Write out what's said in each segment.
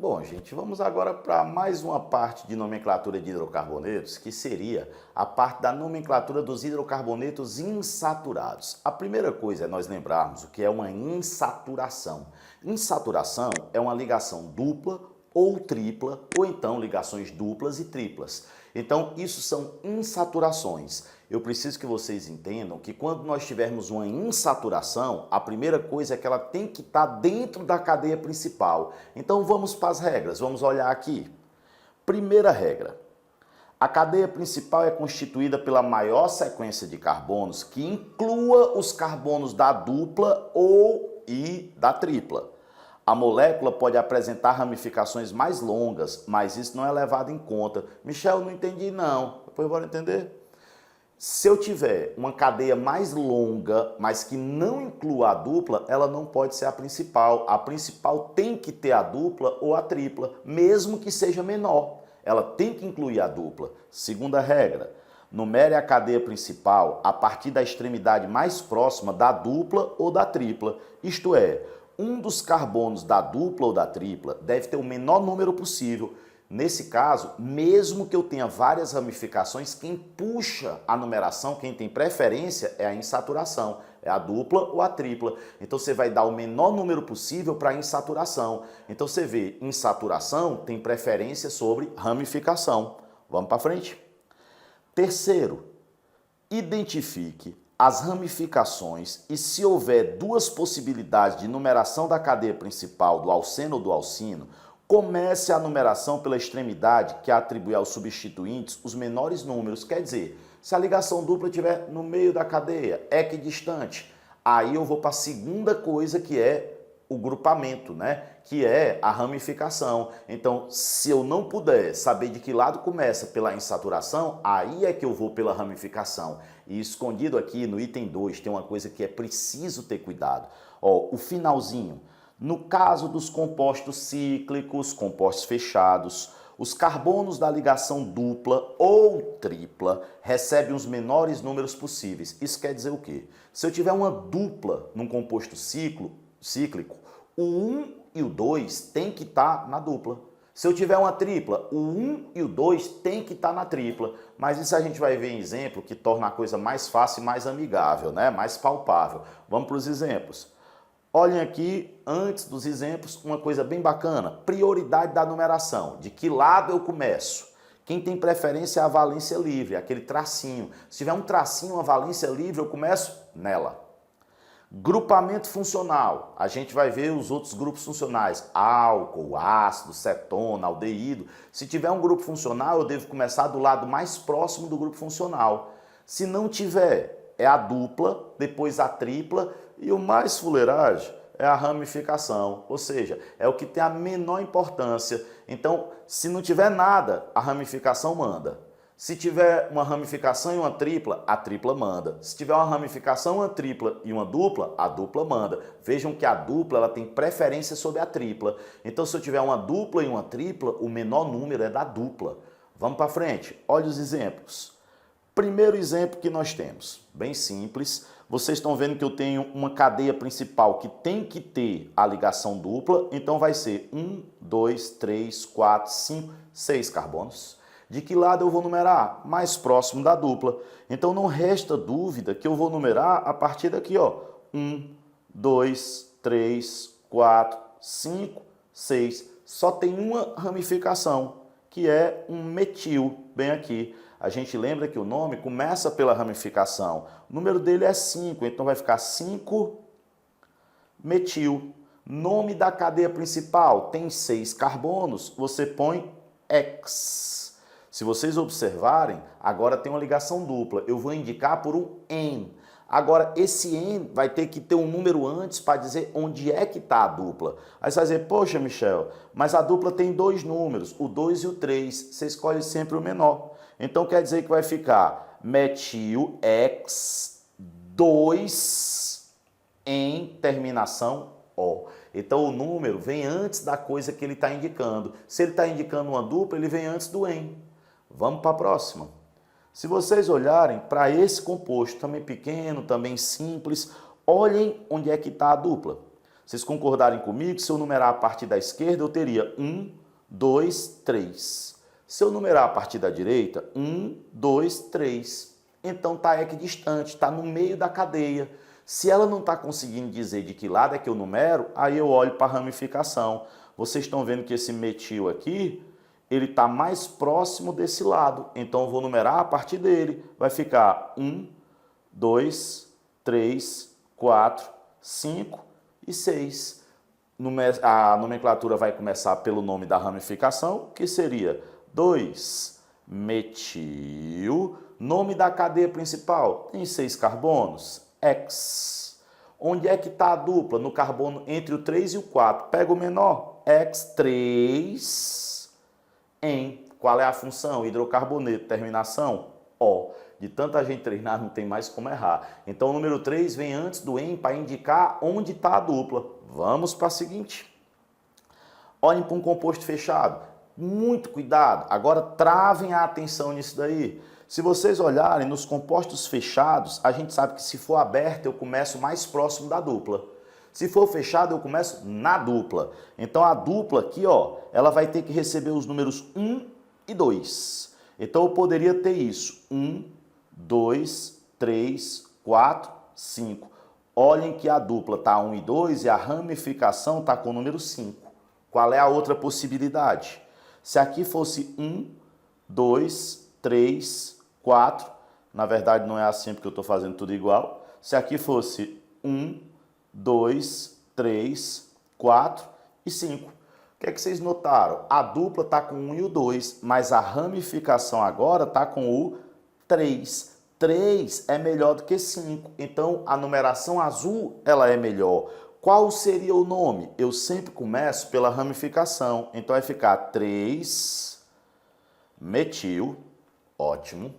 Bom, gente, vamos agora para mais uma parte de nomenclatura de hidrocarbonetos, que seria a parte da nomenclatura dos hidrocarbonetos insaturados. A primeira coisa é nós lembrarmos o que é uma insaturação. Insaturação é uma ligação dupla ou tripla, ou então ligações duplas e triplas. Então, isso são insaturações. Eu preciso que vocês entendam que quando nós tivermos uma insaturação, a primeira coisa é que ela tem que estar dentro da cadeia principal. Então, vamos para as regras, vamos olhar aqui. Primeira regra. A cadeia principal é constituída pela maior sequência de carbonos que inclua os carbonos da dupla e da tripla. A molécula pode apresentar ramificações mais longas, mas isso não é levado em conta. Michel, não entendi não. Depois bora entender. Se eu tiver uma cadeia mais longa, mas que não inclua a dupla, ela não pode ser a principal. A principal tem que ter a dupla ou a tripla, mesmo que seja menor. Ela tem que incluir a dupla. Segunda regra. Numere a cadeia principal a partir da extremidade mais próxima da dupla ou da tripla. Isto é, um dos carbonos da dupla ou da tripla deve ter o menor número possível. Nesse caso, mesmo que eu tenha várias ramificações, quem puxa a numeração, quem tem preferência é a insaturação, é a dupla ou a tripla. Então você vai dar o menor número possível para a insaturação. Então você vê, insaturação tem preferência sobre ramificação. Vamos para frente? Terceiro, identifique as ramificações e se houver duas possibilidades de numeração da cadeia principal, do alceno ou do alcino, comece a numeração pela extremidade que atribui aos substituintes os menores números. Quer dizer, se a ligação dupla estiver no meio da cadeia, equidistante, aí eu vou para a segunda coisa que é o grupamento, né? Que é a ramificação. Então, se eu não puder saber de que lado começa pela insaturação, aí é que eu vou pela ramificação. E escondido aqui no item 2 tem uma coisa que é preciso ter cuidado. Ó, o finalzinho. No caso dos compostos cíclicos, compostos fechados, os carbonos da ligação dupla ou tripla recebem os menores números possíveis. Isso quer dizer o quê? Se eu tiver uma dupla num composto cíclico, o 1 e o 2 tem que estar na dupla. Se eu tiver uma tripla, o 1 e o 2 tem que estar na tripla. Mas isso a gente vai ver em exemplo que torna a coisa mais fácil e mais amigável, né? Mais palpável. Vamos para os exemplos. Olhem aqui, antes dos exemplos, uma coisa bem bacana. Prioridade da numeração. De que lado eu começo? Quem tem preferência é a valência livre, aquele tracinho. Se tiver um tracinho, uma valência livre, eu começo nela. Grupamento funcional. A gente vai ver os outros grupos funcionais. Álcool, ácido, cetona, aldeído. Se tiver um grupo funcional, eu devo começar do lado mais próximo do grupo funcional. Se não tiver, é a dupla, depois a tripla e o mais fuleiragem é a ramificação. Ou seja, é o que tem a menor importância. Então, se não tiver nada, a ramificação manda. Se tiver uma ramificação e uma tripla, a tripla manda. Se tiver uma ramificação, uma tripla e uma dupla, a dupla manda. Vejam que a dupla ela tem preferência sobre a tripla. Então, se eu tiver uma dupla e uma tripla, o menor número é da dupla. Vamos para frente. Olha os exemplos. Primeiro exemplo que nós temos, bem simples. Vocês estão vendo que eu tenho uma cadeia principal que tem que ter a ligação dupla. Então, vai ser 1, 2, 3, 4, 5, 6 carbonos. De que lado eu vou numerar? Mais próximo da dupla. Então não resta dúvida que eu vou numerar a partir daqui, ó. 1, 2, 3, 4, 5, 6. Só tem uma ramificação, que é um metil, bem aqui. A gente lembra que o nome começa pela ramificação. O número dele é 5, então vai ficar 5-metil. Nome da cadeia principal tem 6 carbonos, você põe X. Se vocês observarem, agora tem uma ligação dupla. Eu vou indicar por um N. Agora, esse N vai ter que ter um número antes para dizer onde é que está a dupla. Aí você vai dizer, poxa, Michel, mas a dupla tem 2 números, o 2 e o 3. Você escolhe sempre o menor. Então, quer dizer que vai ficar metil X 2 em terminação O. Então, o número vem antes da coisa que ele está indicando. Se ele está indicando uma dupla, ele vem antes do N. Vamos para a próxima. Se vocês olharem para esse composto, também pequeno, também simples, olhem onde é que está a dupla. Vocês concordarem comigo? Se eu numerar a partir da esquerda, eu teria 1, 2, 3. Se eu numerar a partir da direita, 1, 2, 3. Então está equidistante, está no meio da cadeia. Se ela não está conseguindo dizer de que lado é que eu numero, aí eu olho para a ramificação. Vocês estão vendo que esse metil aqui, ele está mais próximo desse lado. Então eu vou numerar a partir dele. Vai ficar 1, 2, 3, 4, 5 e 6. A nomenclatura vai começar pelo nome da ramificação, que seria 2-metil. Nome da cadeia principal, tem 6 carbonos, X. Onde é que está a dupla? No carbono entre o 3 e o 4. Pega o menor, X3, em. Qual é a função? Hidrocarboneto, terminação, O. De tanta gente treinar, não tem mais como errar. Então, o número 3 vem antes do em para indicar onde está a dupla. Vamos para a seguinte. Olhem para um composto fechado. Muito cuidado. Agora, travem a atenção nisso daí. Se vocês olharem nos compostos fechados, a gente sabe que se for aberto, eu começo mais próximo da dupla. Se for fechado, eu começo na dupla. Então, a dupla aqui, ó, ela vai ter que receber os números 1 e 2. Então, eu poderia ter isso. 1, 2, 3, 4, 5. Olhem que a dupla está 1 e 2 e a ramificação está com o número 5. Qual é a outra possibilidade? Se aqui fosse 1, 2, 3, 4, na verdade não é assim porque eu estou fazendo tudo igual. Se aqui fosse 1, 2, 3, 4 e 5. O que é que vocês notaram? A dupla está com 1 e o 2, mas a ramificação agora está com o 3. 3 é melhor do que 5, então a numeração azul ela é melhor. Qual seria o nome? Eu sempre começo pela ramificação, então vai ficar 3-metil, ótimo.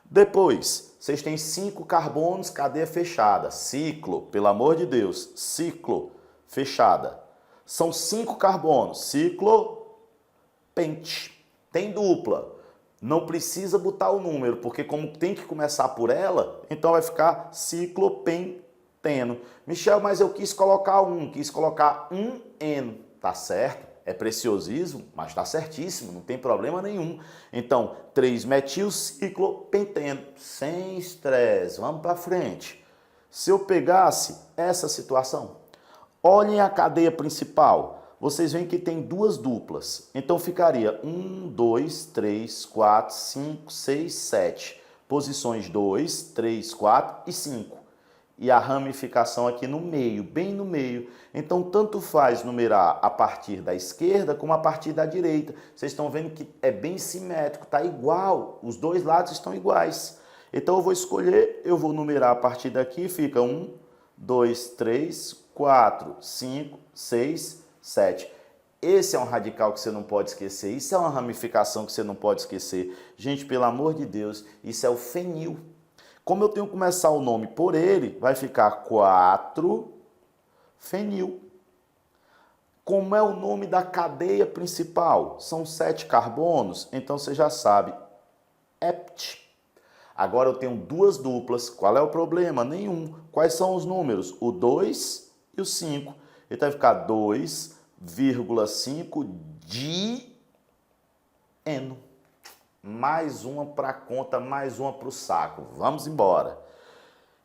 Depois, vocês têm 5 carbonos, cadeia fechada, ciclo, pelo amor de Deus, ciclo, fechada. São 5 carbonos, ciclo, pente, tem dupla. Não precisa botar o número, porque como tem que começar por ela, então vai ficar ciclopenteno. Michel, mas eu quis colocar um eno, tá certo? É preciosismo, mas tá certíssimo, não tem problema nenhum. Então, 3-metilciclopenteno, sem estresse, vamos para frente. Se eu pegasse essa situação, olhem a cadeia principal. Vocês veem que tem duas duplas. Então ficaria 1, 2, 3, 4, 5, 6, 7. Posições 2, 3, 4 e 5. E a ramificação aqui no meio, bem no meio. Então tanto faz numerar a partir da esquerda como a partir da direita. Vocês estão vendo que é bem simétrico, está igual. Os dois lados estão iguais. Então eu vou escolher, eu vou numerar a partir daqui, fica 1, 2, 3, 4, 5, 6, 7. Esse é um radical que você não pode esquecer. Isso é uma ramificação que você não pode esquecer. Gente, pelo amor de Deus, isso é o fenil. Como eu tenho que começar o nome por ele, vai ficar 4-fenil. Como é o nome da cadeia principal? São 7 carbonos, então você já sabe. Hept. Agora eu tenho duas duplas. Qual é o problema? Nenhum. Quais são os números? O 2 e o 5. Então vai ficar 2,5 de eno. Mais uma para a conta, mais uma para o saco. Vamos embora.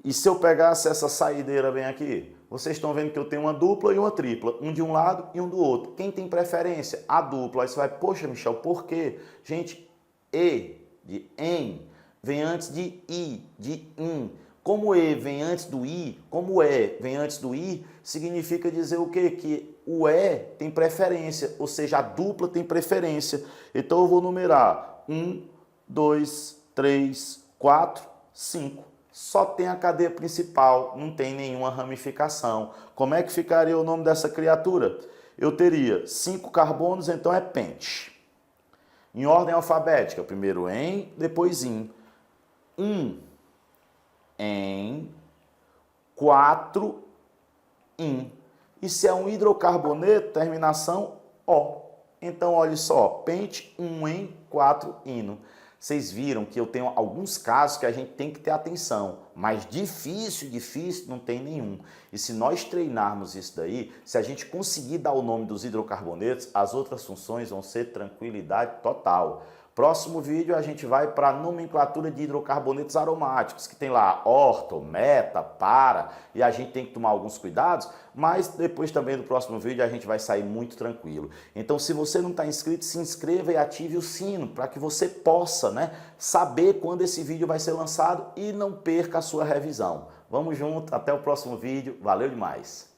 E se eu pegasse essa saideira bem aqui? Vocês estão vendo que eu tenho uma dupla e uma tripla. Um de um lado e um do outro. Quem tem preferência? A dupla. Aí você vai, poxa, Michel, por quê? Gente, E de em vem antes de I, de in. Como E vem antes do I, como E vem antes do I, significa dizer o quê? Que o E tem preferência, ou seja, a dupla tem preferência. Então eu vou numerar 1, 2, 3, 4, 5. Só tem a cadeia principal, não tem nenhuma ramificação. Como é que ficaria o nome dessa criatura? Eu teria 5 carbonos, então é pente. Em ordem alfabética, primeiro em, depois in. 1 em, 4 in. E se é um hidrocarboneto, terminação O. Então, olha só, pente 1 em 4 ino. Vocês viram que eu tenho alguns casos que a gente tem que ter atenção, mas difícil não tem nenhum. E se nós treinarmos isso daí, se a gente conseguir dar o nome dos hidrocarbonetos, as outras funções vão ser tranquilidade total. Próximo vídeo a gente vai para a nomenclatura de hidrocarbonetos aromáticos, que tem lá orto, meta, para, e a gente tem que tomar alguns cuidados, mas depois também do próximo vídeo a gente vai sair muito tranquilo. Então se você não está inscrito, se inscreva e ative o sino para que você possa, saber quando esse vídeo vai ser lançado e não perca a sua revisão. Vamos junto, até o próximo vídeo, valeu demais!